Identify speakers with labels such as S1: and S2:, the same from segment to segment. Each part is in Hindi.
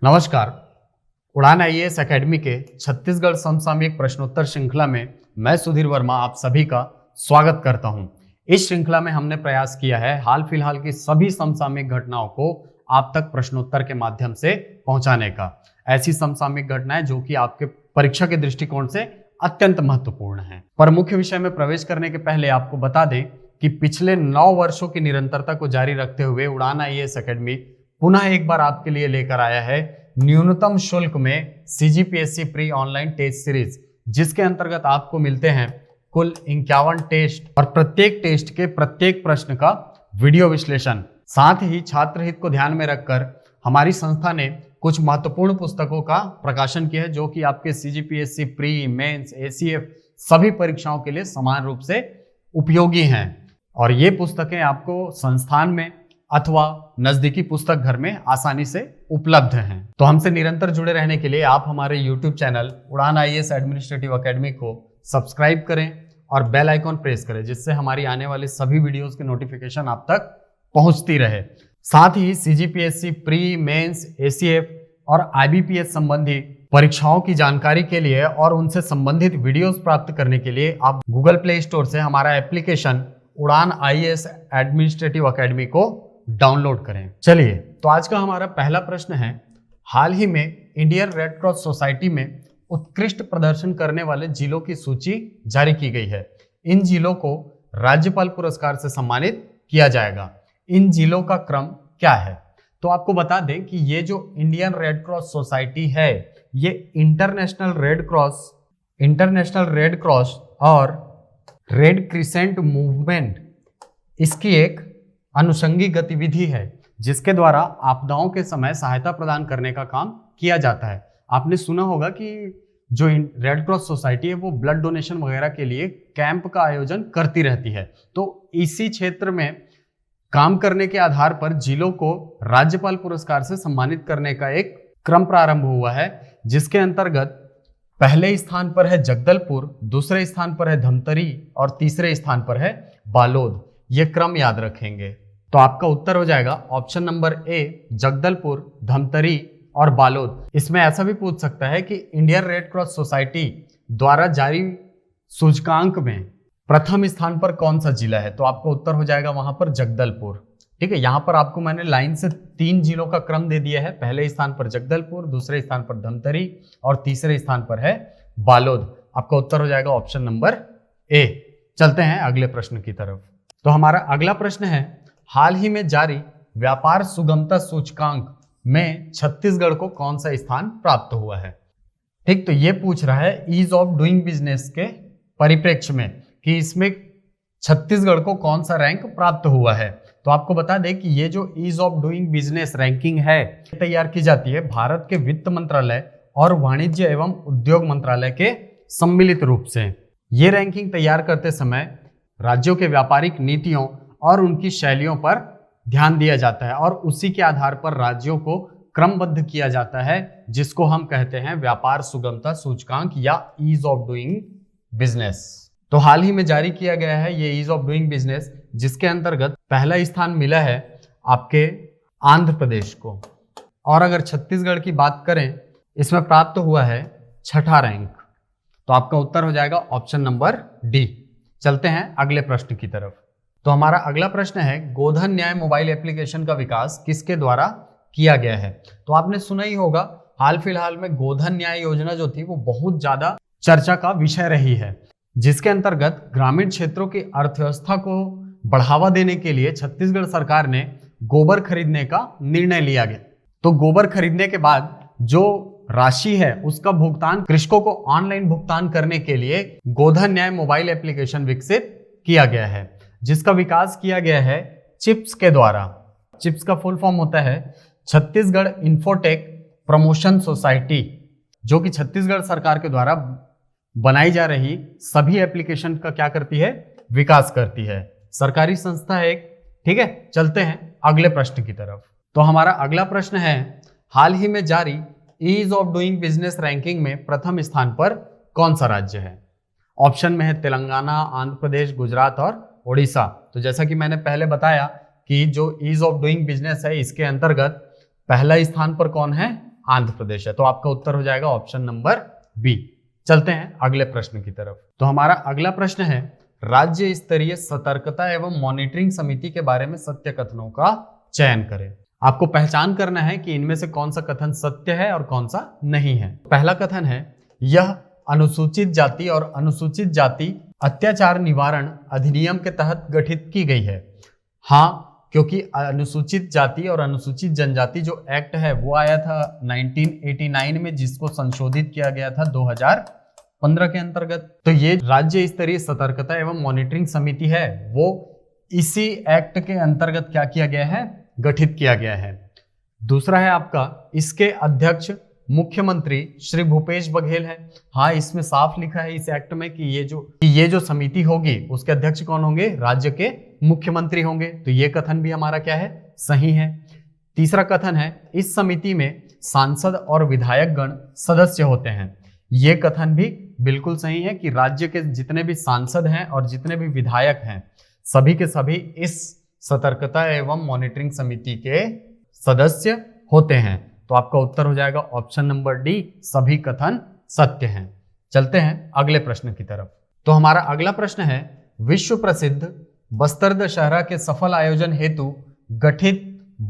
S1: नमस्कार। उड़ान आईएएस एकेडमी के छत्तीसगढ़ समसामयिक प्रश्नोत्तर श्रृंखला में मैं सुधीर वर्मा आप सभी का स्वागत करता हूं। इस श्रृंखला में हमने प्रयास किया है हाल फिलहाल की सभी समसामयिक घटनाओं को आप तक प्रश्नोत्तर के माध्यम से पहुंचाने का। ऐसी समसामयिक घटनाएं जो कि आपके परीक्षा के दृष्टिकोण से अत्यंत महत्वपूर्ण हैं। पर मुख्य विषय में प्रवेश करने के पहले आपको बता दें कि पिछले 9 वर्षों की निरंतरता को जारी रखते हुए उड़ान आईएएस एकेडमी पुनः एक बार आपके लिए लेकर आया है न्यूनतम शुल्क में CGPSC pre online test series, जिसके अंतर्गत आपको मिलते हैं कुल 51 टेस्ट और प्रत्येक टेस्ट के प्रत्येक प्रश्न का वीडियो विश्लेषण। साथ ही छात्र हित को ध्यान में रखकर हमारी संस्था ने कुछ महत्वपूर्ण पुस्तकों का प्रकाशन किया है जो कि आपके सीजीपीएससी प्री, मेंस, एसीएफ सभी परीक्षाओं के लिए समान रूप से उपयोगी हैं। और ये पुस्तकें आपको संस्थान में अथवा नजदीकी पुस्तक घर में आसानी से उपलब्ध हैं। तो हमसे निरंतर जुड़े रहने के लिए आप हमारे YouTube चैनल उड़ान आईएएस एडमिनिस्ट्रेटिव एकेडमी को सब्सक्राइब करें और बेल आइकॉन प्रेस करें, जिससे हमारी आने वाली सभी वीडियोस की नोटिफिकेशन आप तक पहुंचती रहे। साथ ही सीजीपीएससी प्री, मेंस, एसीएफ और आईबीपीएस संबंधी परीक्षाओं की जानकारी के लिए और उनसे संबंधित वीडियोस प्राप्त करने के लिए आप गूगल प्ले स्टोर से हमारा एप्लीकेशन उड़ान आईएएस एडमिनिस्ट्रेटिव एकेडमी को डाउनलोड करें। चलिए, तो आज का हमारा पहला प्रश्न है, हाल ही में इंडियन रेड क्रॉस सोसाइटी में उत्कृष्ट प्रदर्शन करने वाले जिलों की सूची जारी की गई है। इन जिलों को राज्यपाल पुरस्कार से सम्मानित किया जाएगा। इन जिलों का क्रम क्या है? तो आपको बता दें कि ये जो इंडियन रेड क्रॉस सोसाइटी है, ये इंटरनेशनल रेड क्रॉस और रेड क्रिसेंट मूवमेंट इसकी एक अनुषंगी गतिविधि है, जिसके द्वारा आपदाओं के समय सहायता प्रदान करने का काम किया जाता है। आपने सुना होगा कि जो रेड क्रॉस सोसाइटी है वो ब्लड डोनेशन वगैरह के लिए कैंप का आयोजन करती रहती है। तो इसी क्षेत्र में काम करने के आधार पर जिलों को राज्यपाल पुरस्कार से सम्मानित करने का एक क्रम प्रारंभ हुआ है, जिसके अंतर्गत पहले स्थान पर है जगदलपुर, दूसरे स्थान पर है धमतरी और तीसरे स्थान पर है बालोद। ये क्रम याद रखेंगे। तो आपका उत्तर हो जाएगा option number A, Jagdalpur, Dhamtari और बालोद। इसमें ऐसा भी पूछ सकता है कि इंडियन रेड क्रॉस सोसाइटी द्वारा जारी सूचकांक में प्रथम स्थान पर कौन सा जिला है? तो आपका उत्तर हो जाएगा वहां पर जगदलपुर। ठीक है, यहां पर आपको मैंने लाइन से 3 जिलों का क्रम दे दिया है। पहले स्थान पर जगदलपुर, दूसरे स्थान पर धमतरी और तीसरे स्थान पर है बालोद। आपका उत्तर हो जाएगा ऑप्शन नंबर ए। चलते हैं अगले प्रश्न की तरफ। तो हमारा अगला प्रश्न है, हाल ही में जारी व्यापार सुगमता सूचकांक में छत्तीसगढ़ को कौन सा स्थान प्राप्त हुआ है? ठीक, तो ये पूछ रहा है ईज ऑफ डूइंग बिजनेस के परिप्रेक्ष्य में कि इसमें छत्तीसगढ़ को कौन सा रैंक प्राप्त हुआ है। तो आपको बता दें कि ये जो ease of doing business ranking है तैयार की जाती है भारत के वित्त मंत्रालय और वाणिज्य एवं उद्योग मंत्रालय के सम्मिलित रूप से। ये रैंकिंग तैयार करते समय राज्यों के व्यापारिक नीतियों और उनकी शैलियों पर ध्यान दिया जाता है और उसी के आधार पर राज्यों को क्रमबद्ध किया जाता है, जिसको हम कहते हैं व्यापार सुगमता सूचकांक या ईज ऑफ डूइंग बिजनेस। तो हाल ही में जारी किया गया है ये ईज ऑफ डूइंग बिजनेस, जिसके अंतर्गत पहला स्थान मिला है आपके आंध्र प्रदेश को। और अगर छत्तीसगढ़ की बात करें, इसमें प्राप्त हुआ है 6ठा रैंक। तो आपका उत्तर हो जाएगा ऑप्शन नंबर डी। चलते हैं अगले प्रश्न की तरफ। तो हमारा अगला प्रश्न है, गोधन न्याय मोबाइल एप्लीकेशन का विकास किसके द्वारा किया गया है? तो आपने सुना ही होगा, हाल फिलहाल में गोधन न्याय योजना जो थी वो बहुत ज्यादा चर्चा का विषय रही है, जिसके अंतर्गत ग्रामीण क्षेत्रों की अर्थव्यवस्था को बढ़ावा देने के लिए छत्तीसगढ़ सरकार ने गोबर खरीदने का निर्णय लिया गया। तो गोबर खरीदने के बाद जो राशि है उसका भुगतान कृषकों को ऑनलाइन भुगतान करने के लिए गोधन न्याय मोबाइल एप्लीकेशन विकसित किया गया है, जिसका विकास किया गया है चिप्स के द्वारा। चिप्स का फुल फॉर्म होता है छत्तीसगढ़ इन्फोटेक प्रमोशन सोसाइटी, जो कि छत्तीसगढ़ सरकार के द्वारा बनाई जा रही सभी एप्लीकेशन का क्या करती है? विकास करती है। सरकारी संस्था है एक। ठीक है, चलते हैं अगले प्रश्न की तरफ। तो हमारा अगला प्रश्न है, हाल ही में जारी ease of doing business ranking में प्रथम स्थान पर कौन सा राज्य है? ऑप्शन में है तेलंगाना, आंध्र प्रदेश, गुजरात और ओडिशा। तो जैसा कि मैंने पहले बताया कि जो ईज ऑफ डूइंग बिजनेस है, इसके अंतर्गत पहला स्थान पर कौन है? आंध्र प्रदेश है। तो आपका उत्तर हो जाएगा ऑप्शन नंबर बी। चलते हैं अगले प्रश्न की तरफ। तो हमारा अगला प्रश्न है, राज्य स्तरीय सतर्कता एवं मॉनिटरिंग समिति के बारे में सत्य कथनों का चयन करें। आपको पहचान करना है कि इनमें से कौन सा कथन सत्य है और कौन सा नहीं है। पहला कथन है, यह अनुसूचित जाति और अनुसूचित जाति अत्याचार निवारण अधिनियम के तहत गठित की गई है। हाँ, क्योंकि अनुसूचित जाति और अनुसूचित जनजाति जो एक्ट है वो आया था 1989 में, जिसको संशोधित किया गया था 2015 के अंतर्गत। तो ये राज्य स्तरीय सतर्कता एवं मॉनिटरिंग समिति है, वो इसी एक्ट के अंतर्गत क्या किया गया है, गठित किया गया है। दूसरा है आपका, इसके अध्यक्ष मुख्यमंत्री श्री भूपेश बघेल है। हाँ, इसमें साफ लिखा है इस एक्ट में कि ये जो समिति होगी उसके अध्यक्ष कौन होंगे, राज्य के मुख्यमंत्री होंगे। तो ये कथन भी हमारा क्या है, सही है। तीसरा कथन है, इस समिति में सांसद और विधायक गण सदस्य होते हैं। ये कथन भी बिल्कुल सही है कि राज्य के जितने भी सांसद हैं और जितने भी विधायक हैं सभी के सभी इस सतर्कता एवं मॉनिटरिंग समिति के सदस्य होते हैं। तो आपका उत्तर हो जाएगा ऑप्शन नंबर डी, सभी कथन सत्य हैं। चलते हैं अगले प्रश्न की तरफ। तो हमारा अगला प्रश्न है, विश्व प्रसिद्ध बस्तर दशहरा के सफल आयोजन हेतु गठित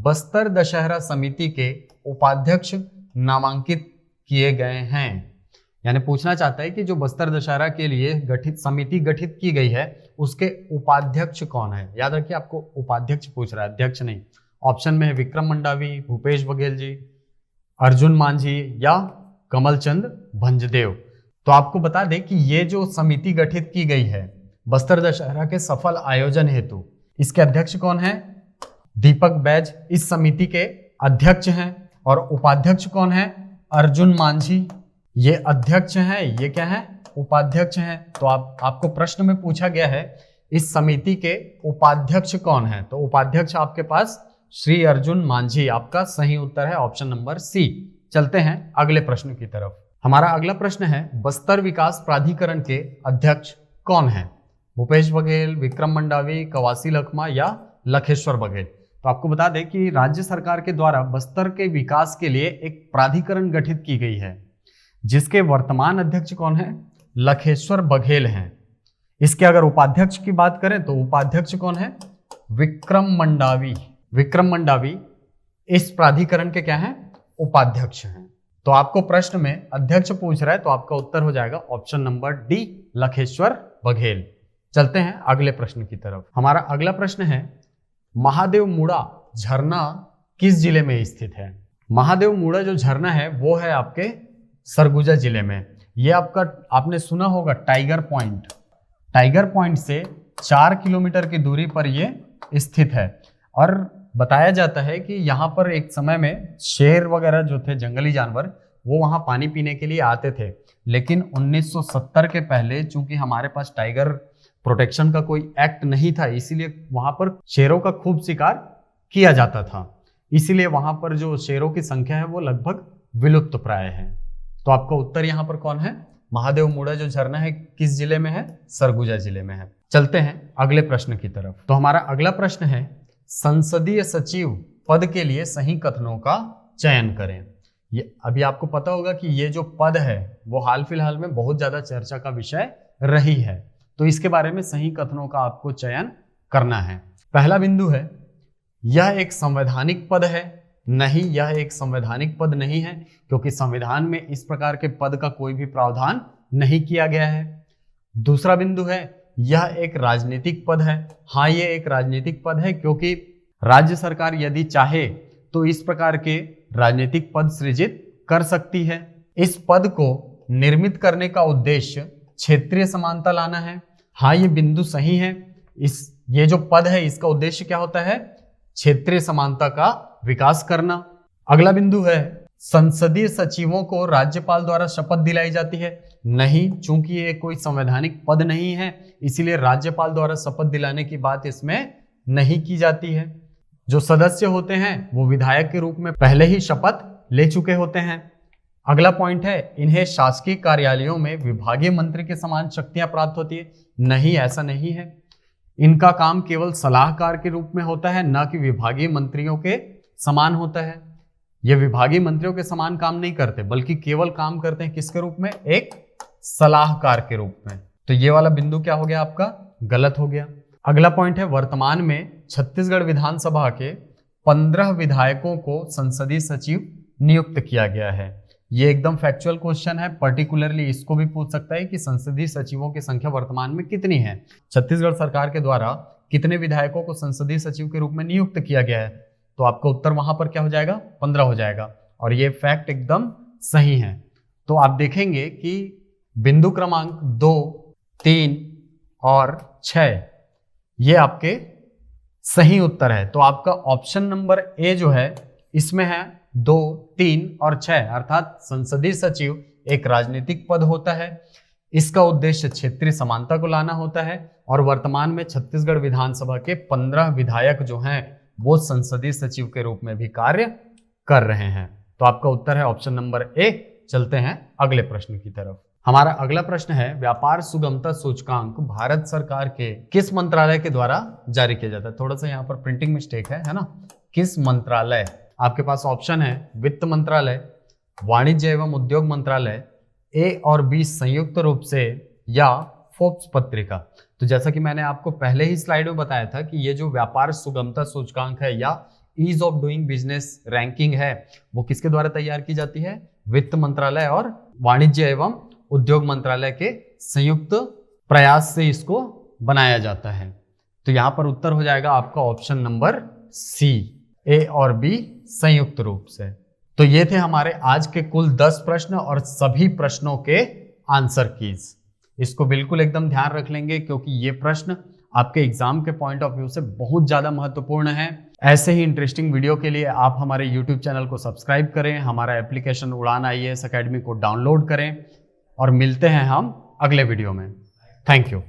S1: बस्तर दशहरा समिति के उपाध्यक्ष नामांकित किए गए हैं। यानी पूछना चाहता है कि जो बस्तर दशहरा के लिए गठित समिति गठित की गई है उसके उपाध्यक्ष कौन है। याद रखिए, आपको उपाध्यक्ष पूछ रहा है, अध्यक्ष नहीं। ऑप्शन में है विक्रम मंडावी, भूपेश बघेल जी, अर्जुन मांझी या कमलचंद भंजदेव। तो आपको बता दें कि ये जो समिति गठित की गई है बस्तर दशहरा के सफल आयोजन हेतु, इसके अध्यक्ष कौन है, दीपक बैज इस समिति के अध्यक्ष हैं। और उपाध्यक्ष कौन है, अर्जुन मांझी। ये अध्यक्ष हैं, ये क्या है, उपाध्यक्ष हैं। तो आपको प्रश्न में पूछा गया है इस समिति के उपाध्यक्ष कौन है, तो उपाध्यक्ष आपके पास श्री अर्जुन मांझी। आपका सही उत्तर है ऑप्शन नंबर सी। चलते हैं अगले प्रश्न की तरफ। हमारा अगला प्रश्न है, बस्तर विकास प्राधिकरण के अध्यक्ष कौन है, भूपेश बघेल, विक्रम मंडावी, कवासी लखमा या लखेश्वर बघेल। तो आपको बता दें कि राज्य सरकार के द्वारा बस्तर के विकास के लिए एक प्राधिकरण गठित की गई है, जिसके वर्तमान अध्यक्ष कौन है, लखेश्वर बघेल हैं। इसके अगर उपाध्यक्ष की बात करें तो उपाध्यक्ष कौन है, विक्रम मंडावी। विक्रम मंडावी इस प्राधिकरण के क्या हैं, उपाध्यक्ष हैं। तो आपको प्रश्न में अध्यक्ष पूछ रहा है, तो आपका उत्तर हो जाएगा option number D, Lakheshwar Baghel. चलते हैं अगले प्रश्न की तरफ। हमारा अगला प्रश्न है, महादेव मुड़ा झरना किस जिले में स्थित है। महादेव मुड़ा जो झरना है वो है आपके सरगुजा जिले में। ये आपने सुना होगा टाइगर पॉइंट। टाइगर पॉइंट से 4 किलोमीटर की दूरी पर ये स्थित है। और बताया जाता है कि यहाँ पर एक समय में शेर वगैरह जो थे, जंगली जानवर, वो वहाँ पानी पीने के लिए आते थे। लेकिन 1970 के पहले चूंकि हमारे पास टाइगर प्रोटेक्शन का कोई एक्ट नहीं था, इसीलिए वहाँ पर शेरों का खूब शिकार किया जाता था। इसीलिए वहाँ पर जो शेरों की संख्या है वो लगभग विलुप्त प्राय है। तो आपका उत्तर यहाँ पर कौन है, महादेव मुड़ा जो झरना है किस जिले में है, सरगुजा जिले में है। चलते हैं अगले प्रश्न की तरफ। तो हमारा अगला प्रश्न है, संसदीय सचिव पद के लिए सही कथनों का चयन करें। ये अभी आपको पता होगा कि ये जो पद है वो हाल फिलहाल में बहुत ज्यादा चर्चा का विषय रही है। तो इसके बारे में सही कथनों का आपको चयन करना है। पहला बिंदु है, यह एक संवैधानिक पद है। नहीं, यह एक संवैधानिक पद नहीं है, क्योंकि संविधान में इस प्रकार के पद का कोई भी प्रावधान नहीं किया गया है। दूसरा बिंदु है, यह एक राजनीतिक पद है। हाँ, ये एक राजनीतिक पद है, क्योंकि राज्य सरकार यदि चाहे तो इस प्रकार के राजनीतिक पद सृजित कर सकती है। इस पद को निर्मित करने का उद्देश्य क्षेत्रीय समानता लाना है। हाँ, ये बिंदु सही है। ये जो पद है इसका उद्देश्य क्या होता है, क्षेत्रीय समानता का विकास करना। अगला बिंदु है, संसदीय सचिवों को राज्यपाल द्वारा शपथ दिलाई जाती है। नहीं, चूंकि ये कोई संवैधानिक पद नहीं है, इसीलिए राज्यपाल द्वारा शपथ दिलाने की बात इसमें नहीं की जाती है। जो सदस्य होते हैं वो विधायक के रूप में पहले ही शपथ ले चुके होते हैं। अगला पॉइंट है, इन्हें शासकीय कार्यालयों में विभागीय मंत्री के समान शक्तियां प्राप्त होती है। नहीं, ऐसा नहीं है। इनका काम केवल सलाहकार के रूप में होता है, न कि विभागीय मंत्रियों के समान होता है। ये विभागीय मंत्रियों के समान काम नहीं करते, बल्कि केवल काम करते हैं किसके रूप में, एक सलाहकार के रूप में। तो ये वाला बिंदु क्या हो गया आपका, गलत हो गया। अगला पॉइंट है, वर्तमान में छत्तीसगढ़ विधानसभा के 15 विधायकों को संसदीय सचिव नियुक्त किया गया है। ये एकदम फैक्चुअल क्वेश्चन है, पर्टिकुलरली इसको भी पूछ सकता है कि संसदीय सचिवों की संख्या वर्तमान में कितनी है, छत्तीसगढ़ सरकार के द्वारा कितने विधायकों को संसदीय सचिव के रूप में नियुक्त किया गया है। तो आपका उत्तर वहां पर क्या हो जाएगा, 15 हो जाएगा, और ये फैक्ट एकदम सही है। तो आप देखेंगे कि बिंदु क्रमांक 2, 3 और 6 ये आपके सही उत्तर है। तो आपका ऑप्शन नंबर ए जो है इसमें है 2, 3 और 6, अर्थात संसदीय सचिव एक राजनीतिक पद होता है। इसका उद्देश्य क्षेत्रीय समानता को लाना होता है, और वर्तमान में छत्तीसगढ़ विधानसभा के 15 विधायक जो हैं वो संसदीय सचिव के रूप में भी कार्य कर रहे हैं। तो आपका उत्तर है ऑप्शन नंबर ए। चलते हैं अगले प्रश्न की तरफ। हमारा अगला प्रश्न है, व्यापार सुगमता सूचकांक भारत सरकार के किस मंत्रालय के द्वारा जारी किया जाता है। थोड़ा सा यहाँ पर प्रिंटिंग मिस्टेक है ना, किस मंत्रालय। आपके पास ऑप्शन है वित्त मंत्रालय, वाणिज्य एवं उद्योग मंत्रालय, ए और बी संयुक्त रूप से, या फोर्ब्स पत्रिका। तो जैसा कि मैंने आपको पहले ही स्लाइड में बताया था कि ये जो व्यापार सुगमता सूचकांक है या ease of doing business ranking है वो किसके द्वारा तैयार की जाती है, वित्त मंत्रालय और वाणिज्य एवं उद्योग मंत्रालय के संयुक्त प्रयास से इसको बनाया जाता है। तो यहाँ पर उत्तर हो जाएगा आपका ऑप्शन नंबर सी, ए और बी संयुक्त रूप से। तो ये थे हमारे आज के कुल 10 प्रश्न और सभी प्रश्नों के आंसर कीज। इसको बिल्कुल एकदम ध्यान रख लेंगे क्योंकि ये प्रश्न आपके एग्जाम के पॉइंट ऑफ व्यू से बहुत ज्यादा महत्वपूर्ण है। ऐसे ही इंटरेस्टिंग वीडियो के लिए आप हमारे YouTube चैनल को सब्सक्राइब करें, हमारा एप्लीकेशन उड़ान IAS अकेडमी को डाउनलोड करें, और मिलते हैं हम अगले वीडियो में। Thank you.